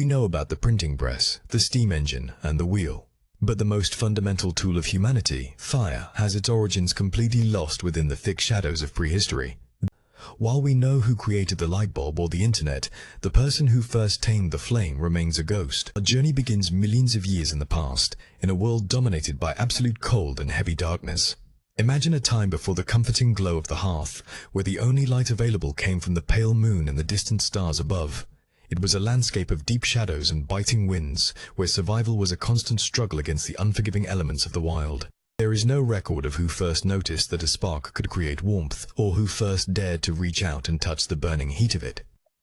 know about the printing press, the steam engine, and the wheel. But the most fundamental tool of humanity, fire, has its origins completely lost within the thick shadows of prehistory. While we know who created the light bulb or the internet, the person who first tamed the flame remains a ghost. Our journey begins millions of years in the past, in a world dominated by absolute cold and heavy darkness. Imagine a time before the comforting glow of the hearth, where the only light available came from the pale moon and the distant stars above. It was a landscape of deep shadows and biting winds, where survival was a constant struggle against the unforgiving elements of the wild. There is no record of who first noticed that a spark could create warmth, or who first dared to reach out and touch the burning heat of it.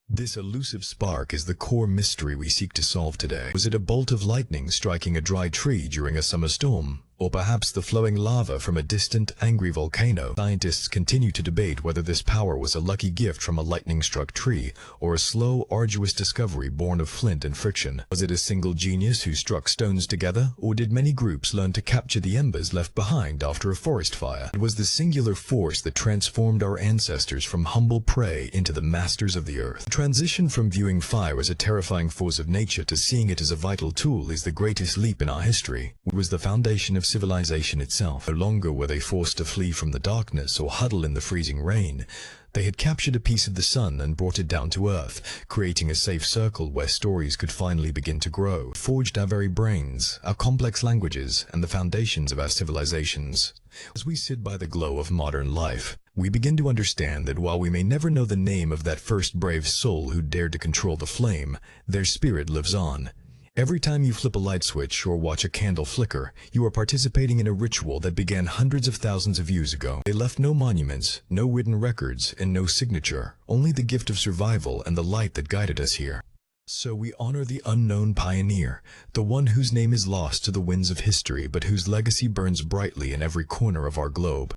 This elusive spark is the core mystery we seek to solve today. Was it a bolt of lightning striking a dry tree during a summer storm? Or perhaps the flowing lava from a distant, angry volcano? Scientists continue to debate whether this power was a lucky gift from a lightning-struck tree, or a slow, arduous discovery born of flint and friction. Was it a single genius who struck stones together, or did many groups learn to capture the embers left behind after a forest fire? It was the singular force that transformed our ancestors from humble prey into the masters of the earth. The transition from viewing fire as a terrifying force of nature to seeing it as a vital tool is the greatest leap in our history. It was the foundation of civilization itself. No longer were they forced to flee from the darkness or huddle in the freezing rain. They had captured a piece of the sun and brought it down to earth, creating a safe circle where stories could finally begin to grow. It forged our very brains, our complex languages, and the foundations of our civilizations. As we sit by the glow of modern life, we begin to understand that while we may never know the name of that first brave soul who dared to control the flame, their spirit lives on. Every time you flip a light switch or watch a candle flicker, you are participating in a ritual that began hundreds of thousands of years ago. They left no monuments, no written records, and no signature, only the gift of survival and the light that guided us here. So we honor the unknown pioneer, the one whose name is lost to the winds of history but whose legacy burns brightly in every corner of our globe.